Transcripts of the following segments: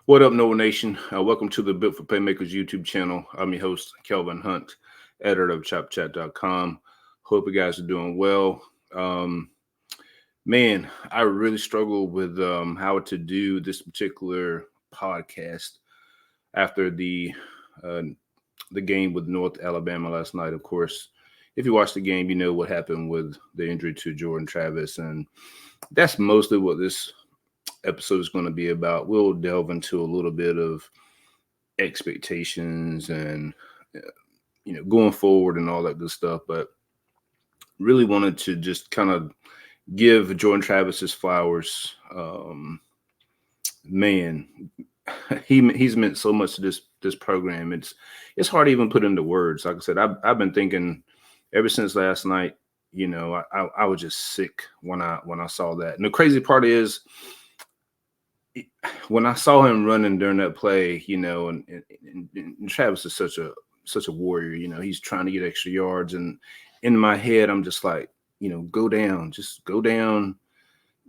What up, Noah Nation? Welcome to the Built for Playmakers YouTube channel. I'm your host, Kelvin Hunt, editor of ChopChat.com. Hope you guys are doing well. Man, I really struggle with how to do this particular podcast after uh, the game with North Alabama last night. Of course, if you watched the game, you know what happened with the injury to Jordan Travis, and that's mostly what this episode is going to be about. We'll delve into a little bit of expectations and going forward and all that good stuff, but really wanted to just kind of give Jordan Travis his flowers. Man, he's meant so much to this program. It's hard to even put into words. Like I said, I've been thinking ever since last night. I was just sick when I saw that. And the crazy part is, when I saw him running during that play, and Travis is such a warrior. He's trying to get extra yards, and in my head, I'm just like, go down, just go down.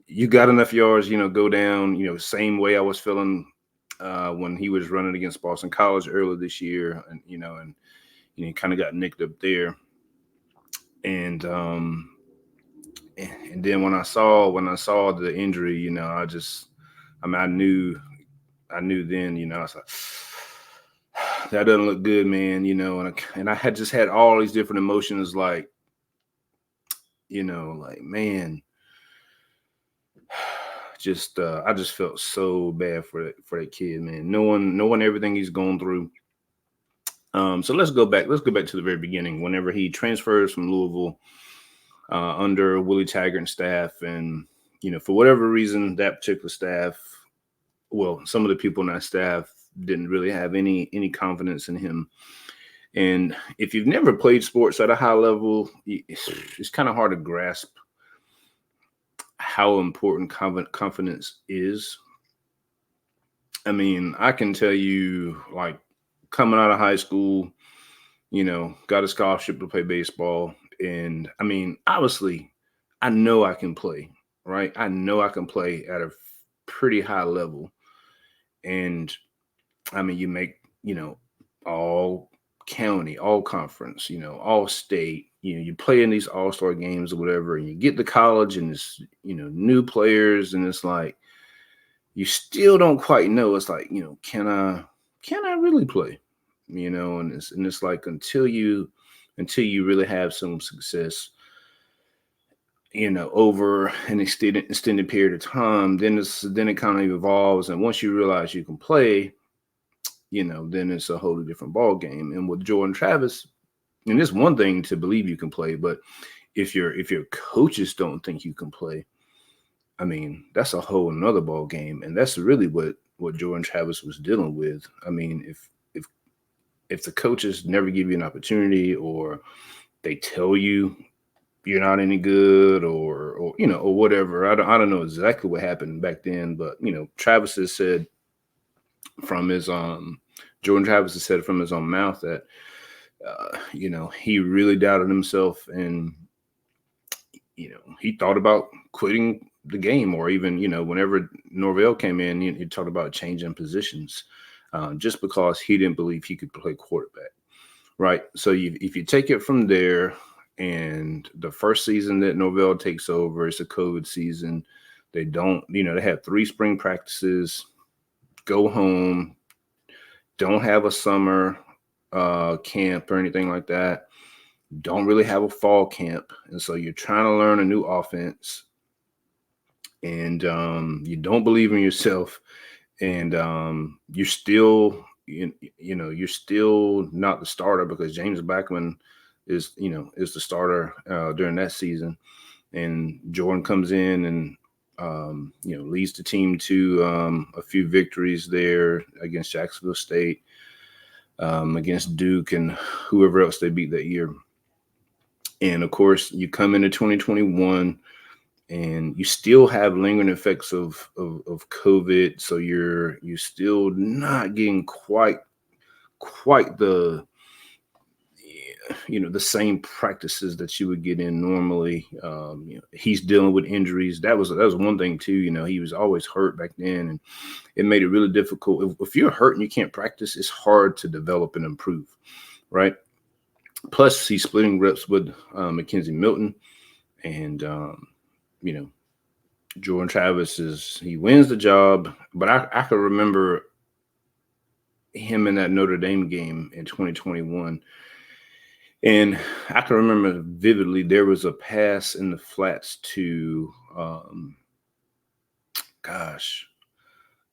You got enough yards, go down. Same way I was feeling when he was running against Boston College earlier this year, and he kind of got nicked up there, and then when I saw the injury, I knew then, I was like, that doesn't look good, man, and I had just had all these different emotions, like, man, I just felt so bad for that kid, man, knowing everything he's going through. So let's go back to the very beginning, whenever he transfers from Louisville under Willie Taggart's staff, and for whatever reason, that particular staff, well, some of the people on that staff didn't really have any confidence in him. And if you've never played sports at a high level, it's kind of hard to grasp how important confidence is. I mean, I can tell you, like, coming out of high school, got a scholarship to play baseball. And I mean, obviously, I know I can play, right? I know I can play at a pretty high level. And I mean, you make, all county, all conference, all state, you play in these all-star games or whatever, and you get to college and it's, new players, and it's like, you still don't quite know. It's like, can I really play? And it's like, until you really have some success, over an extended period of time, then it kind of evolves. And once you realize you can play, then it's a wholly different ball game. And with Jordan Travis, and it's one thing to believe you can play, but if your coaches don't think you can play, I mean, that's a whole another ball game. And that's really what Jordan Travis was dealing with. I mean, if the coaches never give you an opportunity, or they tell you you're not any good, or whatever. I don't know exactly what happened back then, but Travis has said from his Jordan Travis has said from his own mouth that he really doubted himself, and he thought about quitting the game, or even whenever Norvell came in, he talked about changing positions, just because he didn't believe he could play quarterback, right? So if you take it from there. And the first season that Norvell takes over, it's a COVID season. They don't, they have 3 spring practices, go home, don't have a summer camp or anything like that, don't really have a fall camp. And so you're trying to learn a new offense, and you don't believe in yourself, and you're still, you're still not the starter, because James Blackman is the starter during that season. And Jordan comes in and leads the team to a few victories there against Jacksonville State, against Duke, and whoever else they beat that year. And of course, you come into 2021 and you still have lingering effects of COVID, so you're still not getting quite the the same practices that you would get in normally. He's dealing with injuries. That was one thing too. He was always hurt back then, and it made it really difficult. If you're hurt and you can't practice, it's hard to develop and improve, right? Plus, he's splitting reps with Mackenzie Milton, and Jordan Travis he wins the job. But I can remember him in that Notre Dame game in 2021. And I can remember vividly there was a pass in the flats to,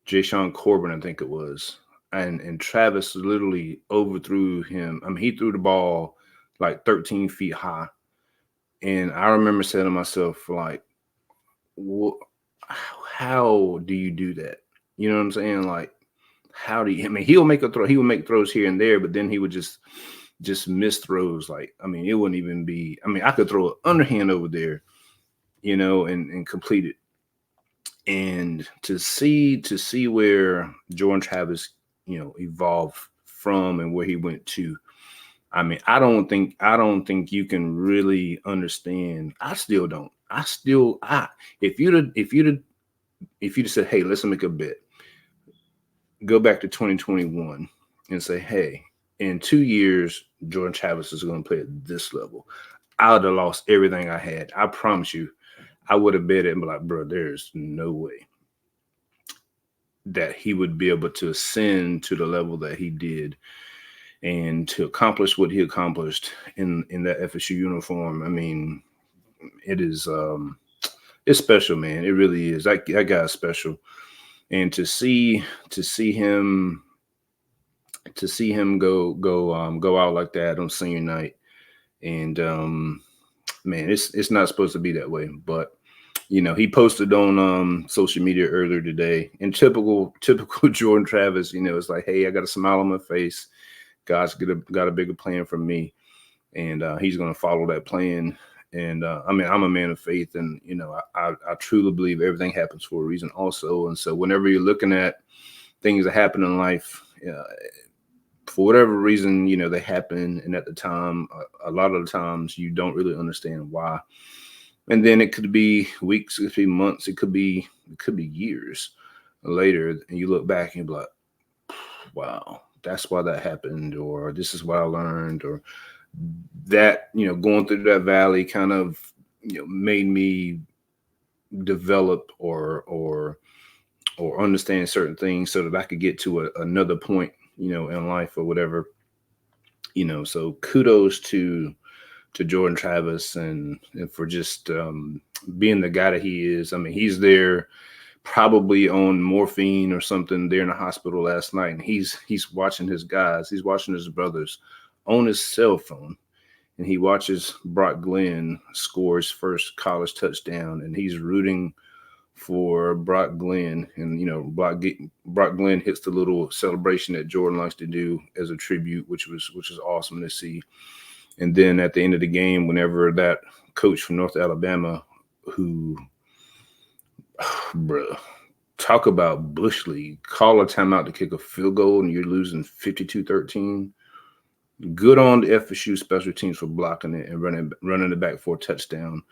Jayshon Corbin, I think it was. And Travis literally overthrew him. I mean, he threw the ball like 13 feet high. And I remember saying to myself, like, how do you do that? You know what I'm saying? Like, how do you, I mean, he'll make a throw, he would make throws here and there, but then he would just miss throws. Like, I mean, it wouldn't even be, I mean, I could throw an underhand over there, and complete it. And to see where Jordan Travis, evolved from and where he went to, I mean, I don't think you can really understand. I still don't. If you'd said, hey, let's make a bet, go back to 2021 and say, hey, in 2 years, Jordan Travis is going to play at this level, I would have lost everything I had. I promise you, I would have bet it and be like, bro, there's no way that he would be able to ascend to the level that he did and to accomplish what he accomplished in that FSU uniform. I mean, it is it's special, man. It really is. That guy's special. And to see him go out like that on senior night, and man, it's not supposed to be that way. But he posted on social media earlier today, and typical Jordan Travis, it's like, hey, I got a smile on my face. God's got a bigger plan for me, and he's going to follow that plan. And I mean, I'm a man of faith, and I truly believe everything happens for a reason also. And so whenever you're looking at things that happen in life, for whatever reason, they happen, and at the time, a lot of the times you don't really understand why. And then it could be weeks, it could be months, it could be years later, and you look back and you're like, wow, that's why that happened, or this is what I learned, or that, going through that valley kind of, made me develop or understand certain things so that I could get to another point, in life or whatever, so kudos to Jordan Travis and for just being the guy that he is. I mean, he's there probably on morphine or something there in the hospital last night, and he's watching his guys, he's watching his brothers on his cell phone, and he watches Brock Glenn score his first college touchdown, and he's rooting for Brock Glenn. And Brock Glenn hits the little celebration that Jordan likes to do as a tribute, which is awesome to see. And then at the end of the game, whenever that coach from North Alabama, who, bro, talk about Bush League, call a timeout to kick a field goal and you're losing 52-13. Good on the FSU special teams for blocking it and running it back for a touchdown.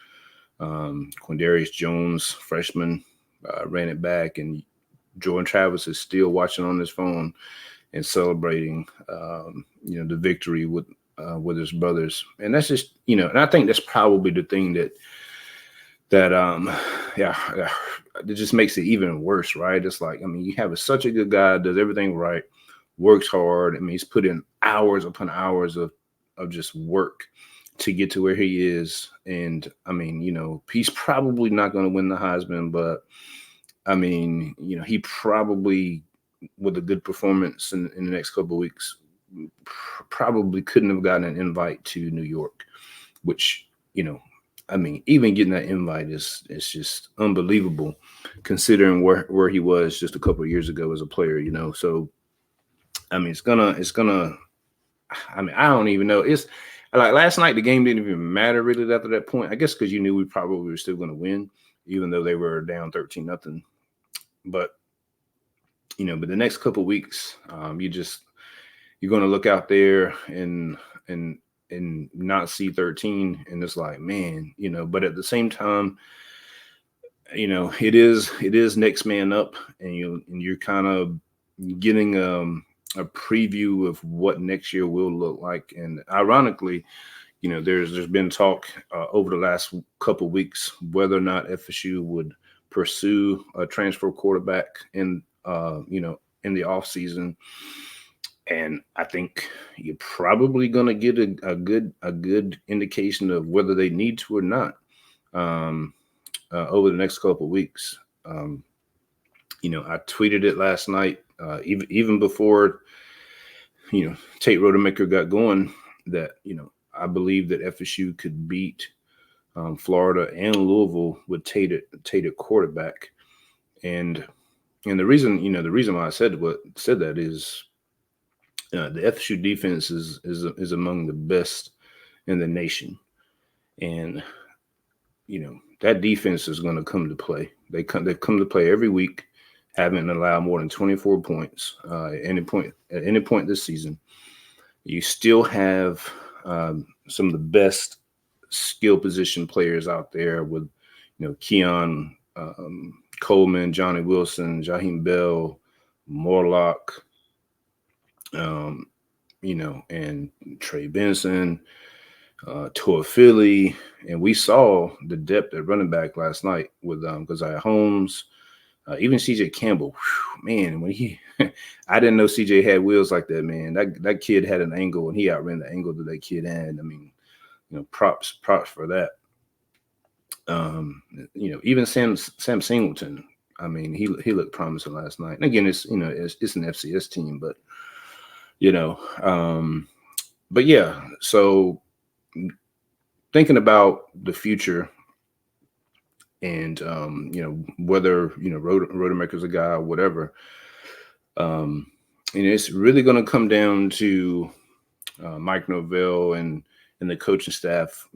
Quindarius Jones, freshman, ran it back, and Jordan Travis is still watching on his phone and celebrating, the victory with his brothers. And that's just, and I think that's probably the thing that it just makes it even worse, right? It's like, I mean, you have such a good guy, does everything right, works hard. I mean, he's put in hours upon hours of just work to get to where he is. And I mean, he's probably not going to win the Heisman, but I mean, he probably, with a good performance in the next couple of weeks, probably couldn't have gotten an invite to New York, which, I mean, even getting that invite is just unbelievable considering where he was just a couple of years ago as a player, So, I mean, it's gonna, I mean, I don't even know. It's like last night, the game didn't even matter really after that point. I guess because you knew we probably were still going to win, even though they were down 13-0. But, but the next couple of weeks, you're going to look out there and and not see 13. And it's like, man, but at the same time, it is next man up, and you're kind of getting a preview of what next year will look like. And ironically, there's been talk over the last couple weeks whether or not FSU would pursue a transfer quarterback in the off season. And I think you're probably going to get a good indication of whether they need to or not over the next couple of weeks. I tweeted it last night, even before Tate Rodemaker got going, that I believe that FSU could beat Florida and Louisville with Tate at quarterback. And the reason why I said that is the FSU defense is among the best in the nation, and that defense is going to come to play. They've come to play every week, haven't allowed more than 24 points at any point this season. You still have some of the best skill position players out there with Keon Coleman, Johnny Wilson, Jaheim Bell, Morlock, and Trey Benson, Toafili, and we saw the depth at running back last night with Keziah Holmes, even CJ Campbell. Whew, man, when I didn't know CJ had wheels like that, man. That kid had an angle, and he outran the angle that kid had. I mean, props for that. Even Sam Singleton. I mean, he looked promising last night. And again, it's an FCS team, but but yeah. So thinking about the future, and whether Rodemaker's a guy or whatever, and it's really going to come down to Mike Norvell and the coaching staff,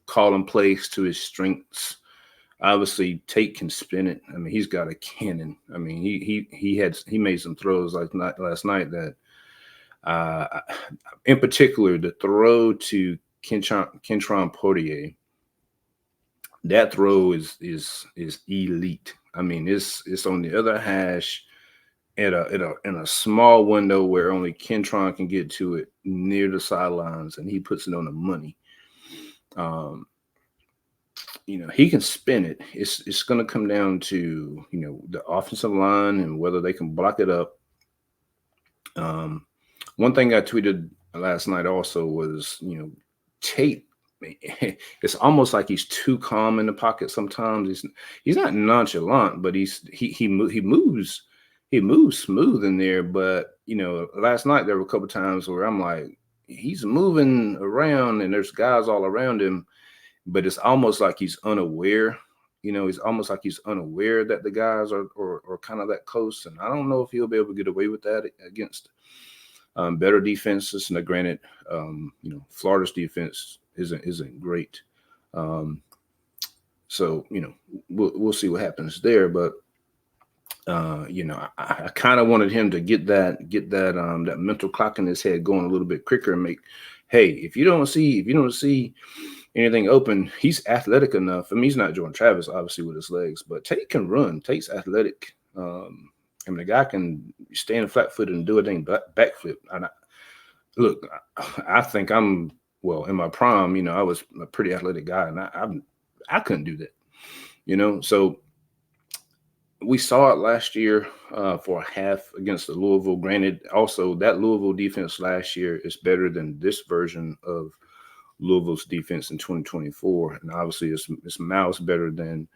calling plays to his strengths. Obviously, Tate can spin it. I mean, he's got a cannon. I mean, he made some throws like last night that, in particular, the throw to Kentron Poitier. That throw is elite. I mean, it's on the other hash in a small window where only Kentron can get to it near the sidelines, and he puts it on the money. He can spin it. It's going to come down to the offensive line and whether they can block it up. One thing I tweeted last night also was Tate. It's almost like he's too calm in the pocket sometimes. He's not nonchalant, but he moves smooth in there. But last night there were a couple times where I'm like, he's moving around and there's guys all around him, but it's almost like he's unaware. He's almost like he's unaware that the guys are kind of that close, and I don't know if he'll be able to get away with that against better defenses. And granted, Florida's defense isn't great. So we'll see what happens there. But I kind of wanted him to get that mental clock in his head going a little bit quicker and hey, if you don't see anything open, he's athletic enough. I mean, he's not Jordan Travis, obviously, with his legs, but Tate can run. Tate's athletic. I mean, the guy can stand flat-footed and do a dang backflip. Look, I think in my prime, I was a pretty athletic guy, and I couldn't do that, So we saw it last year for a half against the Louisville. Granted, also that Louisville defense last year is better than this version of Louisville's defense in 2024, and obviously it's miles better than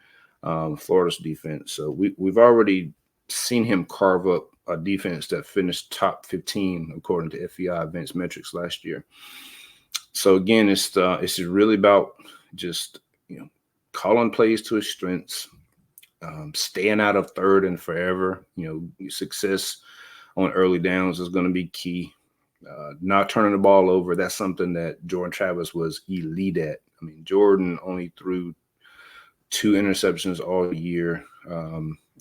Florida's defense. So we've already seen him carve up a defense that finished top 15 according to FEI advanced metrics last year. So again, it's really about just calling plays to his strengths, staying out of third and forever. Success on early downs is going to be key. Not turning the ball over. That's something that Jordan Travis was elite at. I mean, Jordan only threw 2 interceptions all year.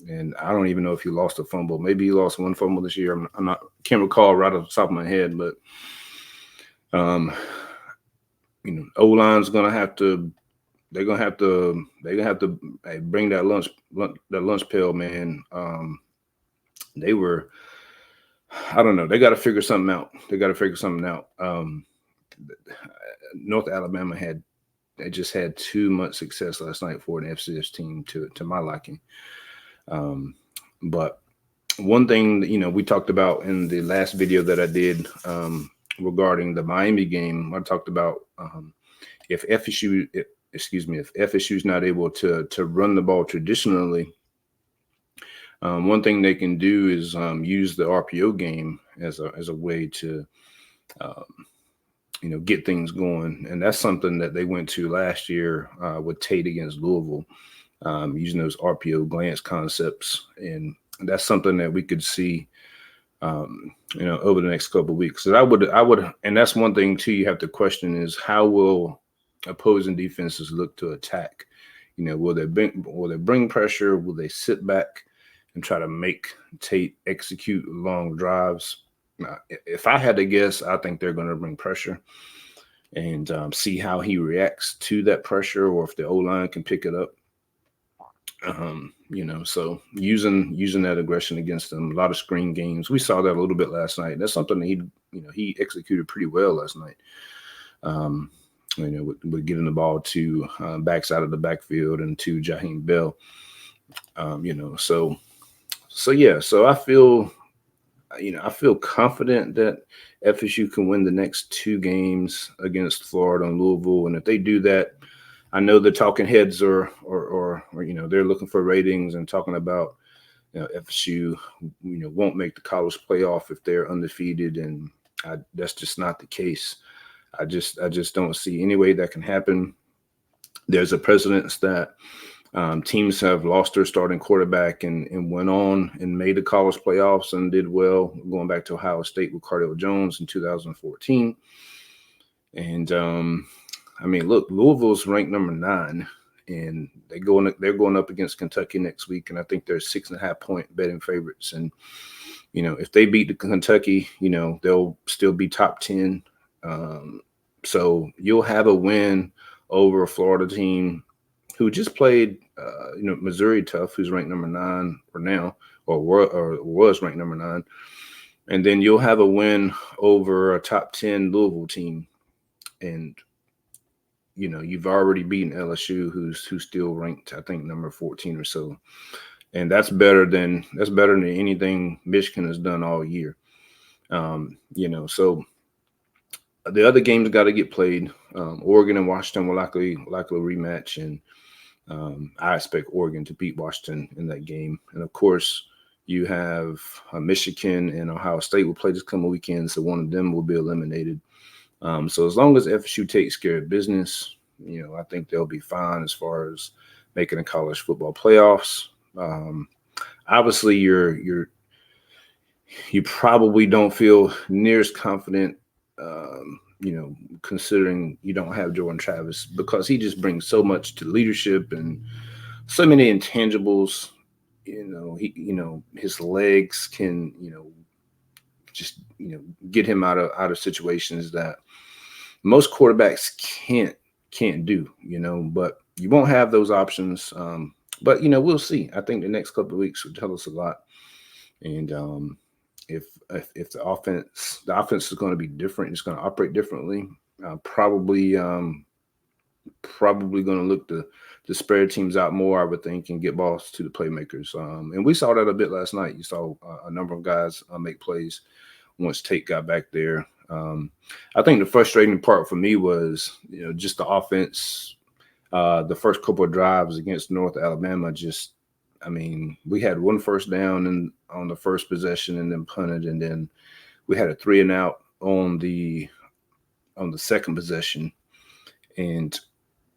And I don't even know if he lost a fumble. Maybe he lost 1 fumble this year. Can't recall right off the top of my head, but Um, O-line's gonna have to. They're gonna have to hey, bring that lunch pail, man. They were. I don't know. They got to figure something out. They got to figure something out. North Alabama they just had too much success last night for an FCS team to my liking. Um, but one thing that, we talked about in the last video that I did regarding the Miami game, I talked about if FSU, if FSU is not able to run the ball traditionally, one thing they can do is use the RPO game as a way to um, get things going, and that's something that they went to last year with Tate against Louisville, using those RPO glance concepts, and that's something that we could see, over the next couple of weeks. So and that's one thing too. You have to question is how will opposing defenses look to attack? Will they bring pressure? Will they sit back and try to make Tate execute long drives? If I had to guess, I think they're going to bring pressure and see how he reacts to that pressure, or if the O-line can pick it up. So using that aggression against them, a lot of screen games. We saw that a little bit last night. That's something that he executed pretty well last night. With getting the ball to backs out of the backfield and to Jaheim Bell. So I feel confident that FSU can win the next two games against Florida and Louisville, and if they do that, I know the talking heads or they're looking for ratings and talking about FSU won't make the college playoff if they're undefeated, and that's just not the case. I just don't see any way that can happen. There's a precedence that teams have lost their starting quarterback and went on and made the college playoffs and did well, going back to Ohio State with Cardale Jones in 2014. And look, Louisville's ranked number 9, and they're going up against Kentucky next week, and I think they're 6.5-point betting favorites. And if they beat the Kentucky, they'll still be top 10. So you'll have a win over a Florida team who just played, Missouri Tough, who's ranked number 9 for now, or was ranked number 9, and then you'll have a win over a top 10 Louisville team, and you've already beaten LSU, who's still ranked, I think, number 14 or so, and that's better than anything Michigan has done all year. So the other games got to get played. Oregon and Washington will likely rematch, and I expect Oregon to beat Washington in that game. And of course, you have Michigan and Ohio State will play this coming weekend, so one of them will be eliminated. So as long as FSU takes care of business, I think they'll be fine as far as making the college football playoffs. Obviously, you probably don't feel near as confident, considering you don't have Jordan Travis, because he just brings so much to leadership and so many intangibles. His legs can, just get him out of situations that most quarterbacks can't do. But you won't have those options. But we'll see. I think the next couple of weeks will tell us a lot. And if the offense is going to be different, it's going to operate differently. Probably going to look to spread teams out more, I would think, and get balls to the playmakers. And we saw that a bit last night. You saw a number of guys make plays once Tate got back there. I think the frustrating part for me was, just the offense. The first couple of drives against North Alabama, we had one first down on the first possession and then punted, and then we had a 3-and-out on the second possession. And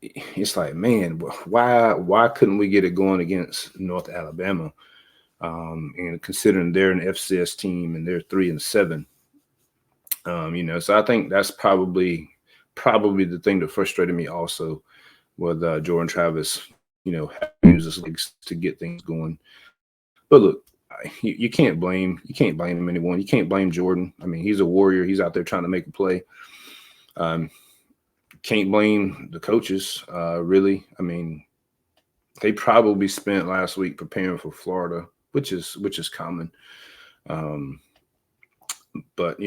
it's like, man, why couldn't we get it going against North Alabama? And considering they're an FCS team and they're 3-7, so I think that's probably the thing that frustrated me also with Jordan Travis, use his legs to get things going. But look, you can't blame anyone. You can't blame Jordan. I mean, he's a warrior. He's out there trying to make a play. Can't blame the coaches, really. I mean, they probably spent last week preparing for Florida, which is common. Um, but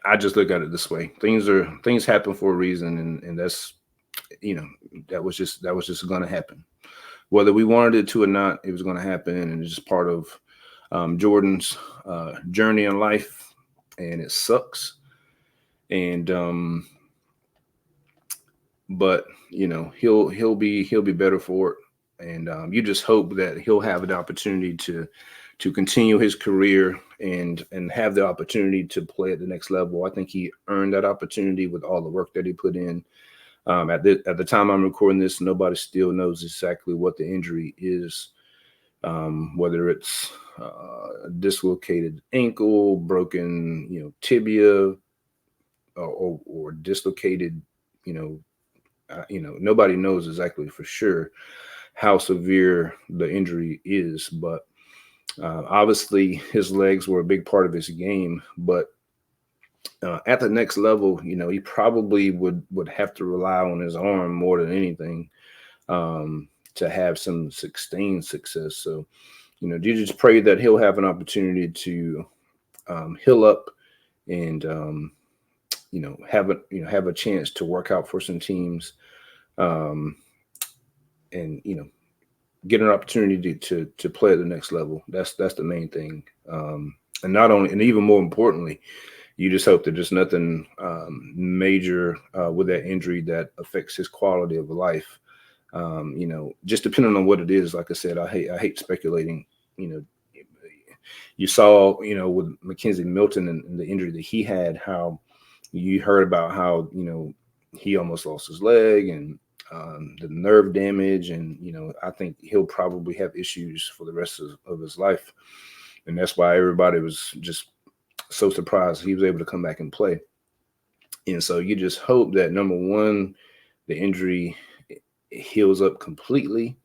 I just look at it this way: things happen for a reason, and that's you know that was just going to happen, whether we wanted it to or not. It was going to happen, and it's just part of Jordan's journey in life, and it sucks. And but he'll be better for it, and you just hope that he'll have the opportunity to continue his career and have the opportunity to play at the next level. I think he earned that opportunity with all the work that he put in. At the time I'm recording this, nobody still knows exactly what the injury is, whether it's dislocated ankle, broken tibia, or dislocated you know nobody knows exactly for sure how severe the injury is, but obviously his legs were a big part of his game. But at the next level, he probably would have to rely on his arm more than anything, to have some sustained success. So, you just pray that he'll have an opportunity to heal up and have a chance to work out for some teams, um, and get an opportunity to play at the next level. That's the main thing. And not only, and even more importantly, you just hope that there's nothing major with that injury that affects his quality of life. Just depending on what it is. Like I said, I hate speculating. You know, you saw with Mackenzie Milton and the injury that he had, how you heard about how he almost lost his leg, and the nerve damage, and I think he'll probably have issues for the rest of his life, and that's why everybody was just so surprised he was able to come back and play. And so you just hope that, number one, the injury heals up completely,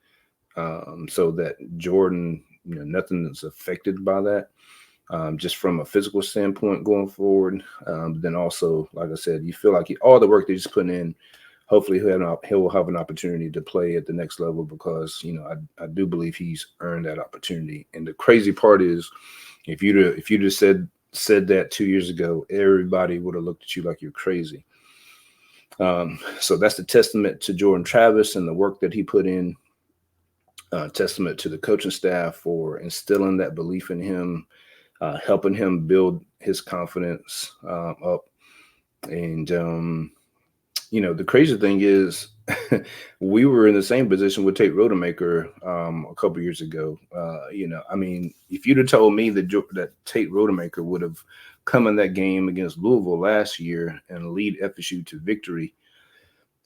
so that Jordan, nothing is affected by that, just from a physical standpoint going forward. Then also, like I said, you feel like all the work that he's putting in, hopefully he'll have an opportunity to play at the next level, because I do believe he's earned that opportunity. And the crazy part is, if you just said that 2 years ago, everybody would have looked at you like you're crazy. So that's the testament to Jordan Travis and the work that he put in. Testament to the coaching staff for instilling that belief in him, helping him build his confidence up. And the crazy thing is, we were in the same position with Tate Rodemaker a couple years ago. I mean, if you'd have told me that Tate Rodemaker would have come in that game against Louisville last year and lead FSU to victory,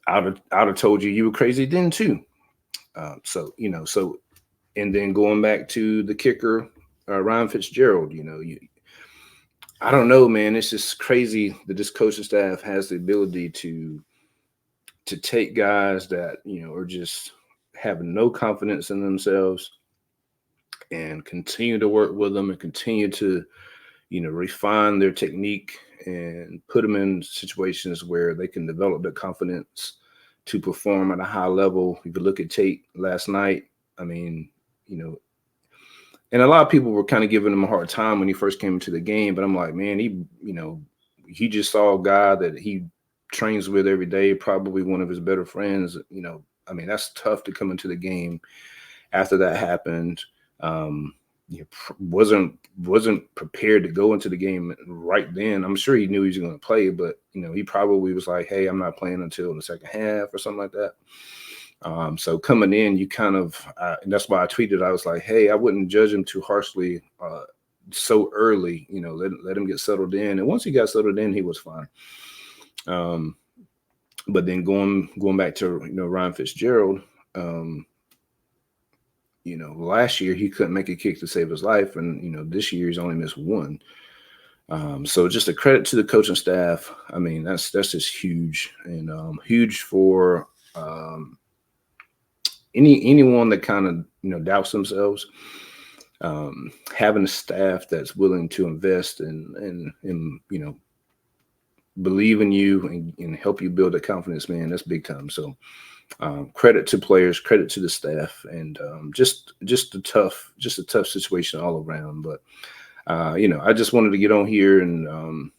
I'd have told you were crazy then too. So and then going back to the kicker, Ryan Fitzgerald, I don't know, man. It's just crazy that this coaching staff has the ability to take guys that are just have no confidence in themselves, and continue to work with them, and continue to refine their technique, and put them in situations where they can develop the confidence to perform at a high level. If you look at Tate last night, I mean, and a lot of people were kind of giving him a hard time when he first came into the game, but I'm like, man, he just saw a guy that he trains with every day, probably one of his better friends. I mean, that's tough to come into the game after that happened. Wasn't prepared to go into the game right then. I'm sure he knew he was going to play, but he probably was like, hey, I'm not playing until the second half or something like that. So coming in, you kind of, and that's why I tweeted, I was like, hey, I wouldn't judge him too harshly so early. Let him get settled in. And once he got settled in, he was fine. But then going back to Ryan Fitzgerald, last year he couldn't make a kick to save his life, and this year he's only missed one. So just a credit to the coaching staff. I mean, that's just huge, and huge for anyone that kind of doubts themselves. Having a staff that's willing to invest in believe in you and help you build that confidence, man, that's big time. So credit to players, credit to the staff, and just a tough situation all around. But I just wanted to get on here and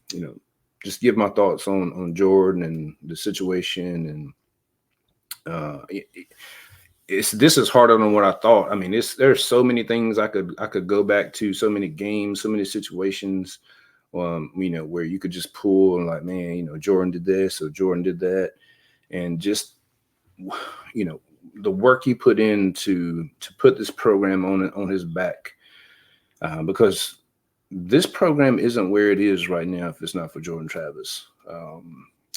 just give my thoughts on Jordan and the situation. And this is harder than what I thought. I mean, there's so many things I could go back to, so many games, so many situations, where you could just pull and like, man, Jordan did this or Jordan did that, and just the work he put in to put this program on his back, because this program isn't where it is right now if it's not for Jordan Travis.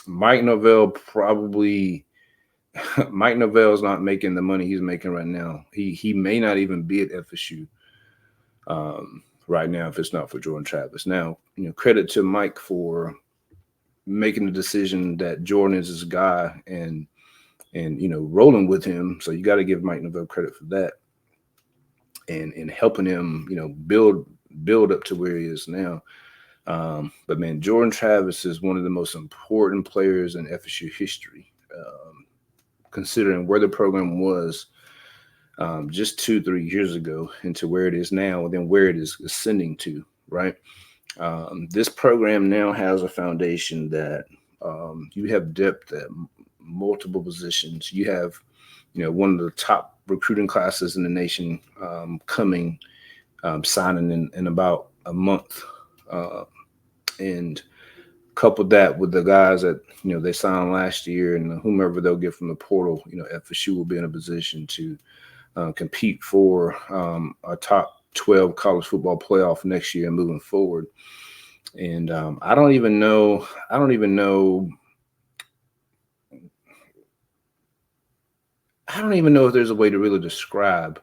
Mike Norvell is not making the money he's making right now. He may not even be at FSU right now if it's not for Jordan Travis. Now, credit to Mike for making the decision that Jordan is his guy and rolling with him. So you got to give Mike Norvell credit for that and helping him, build up to where he is now. But man, Jordan Travis is one of the most important players in FSU history, considering where the program was just 2-3 years ago into where it is now, and then where it is ascending to, right? This program now has a foundation that you have depth at multiple positions. You have, one of the top recruiting classes in the nation coming, signing in about a month. And couple that with the guys that, they signed last year and whomever they'll get from the portal, FSU will be in a position to compete for a top 12 college football playoff next year and moving forward. And I don't even know if there's a way to really describe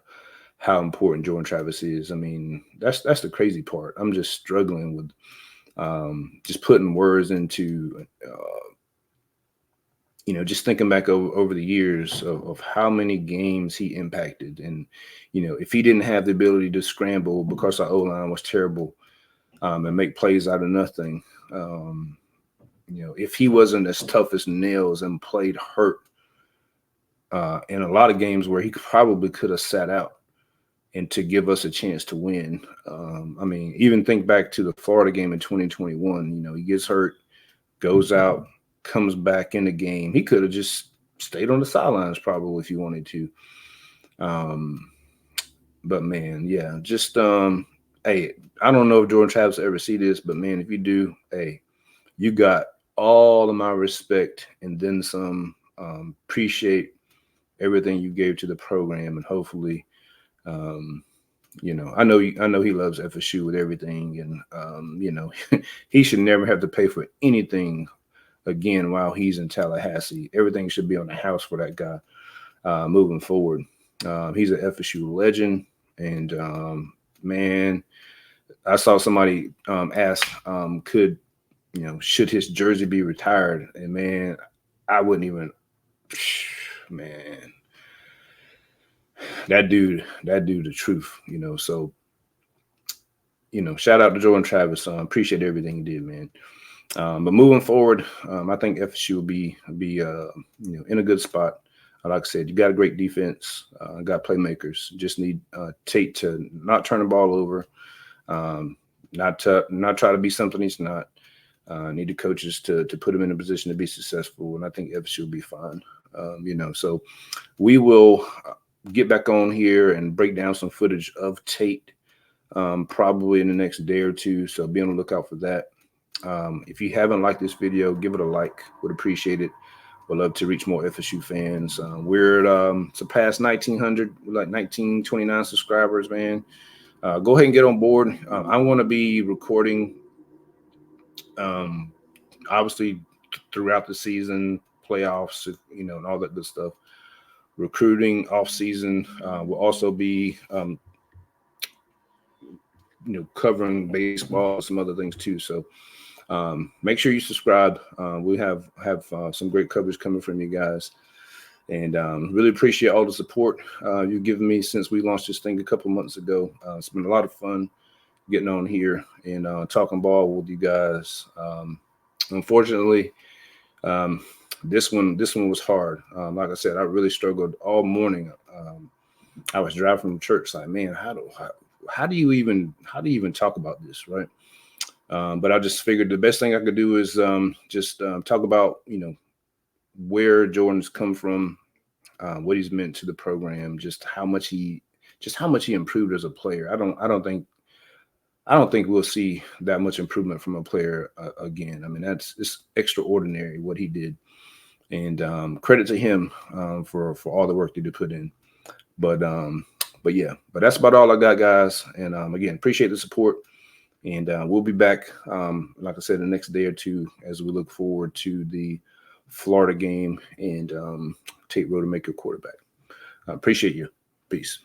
how important Jordan Travis is. I mean, that's the crazy part. I'm just struggling with just putting words into, just thinking back over the years of how many games he impacted. And, if he didn't have the ability to scramble because our O-line was terrible and make plays out of nothing, if he wasn't as tough as nails and played hurt in a lot of games where he probably could have sat out and to give us a chance to win. I mean, even think back to the Florida game in 2021, he gets hurt, goes out, comes back in the game. He could have just stayed on the sidelines probably if he wanted to. But man, yeah, just, hey, I don't know if Jordan Travis ever see this, but man, if you do, hey, you got all of my respect and then some. Appreciate everything you gave to the program, and hopefully, I know he loves FSU with everything, and he should never have to pay for anything again while he's in Tallahassee. Everything should be on the house for that guy moving forward. He's an FSU legend, and man, I saw somebody ask, should his jersey be retired? And man, I wouldn't even. Man, that dude, the truth, so, shout out to Jordan Travis. Appreciate everything he did, man. But moving forward, I think FSU will be in a good spot. Like I said, you got a great defense, got playmakers. Just need Tate to not turn the ball over, not try to be something he's not. Need the coaches to put him in a position to be successful, and I think FSU will be fine. So we will get back on here and break down some footage of Tate probably in the next day or two. So be on the lookout for that. If you haven't liked this video, give it a like. Would appreciate it. Would love to reach more FSU fans. We're surpassed 1,900, like 1,929 subscribers, man. Go ahead and get on board. I want to be recording, obviously, throughout the season, playoffs, and all that good stuff. Recruiting off season will also be, covering baseball, some other things too. So make sure you subscribe. We have some great coverage coming from you guys, and really appreciate all the support you've given me since we launched this thing a couple months ago. It's been a lot of fun getting on here and talking ball with you guys. Unfortunately, this one was hard. Like I said, I really struggled all morning. I was driving from church, like, man, how do you even talk about this, right? But I just figured the best thing I could do is just talk about where Jordan's come from, what he's meant to the program, just how much he improved as a player. I don't think we'll see that much improvement from a player again. I mean, it's extraordinary what he did, and credit to him for all the work that he put in. But yeah, but that's about all I got, guys. And again, appreciate the support. And we'll be back, like I said, the next day or two as we look forward to the Florida game and Tate Rodemaker quarterback. I appreciate you. Peace.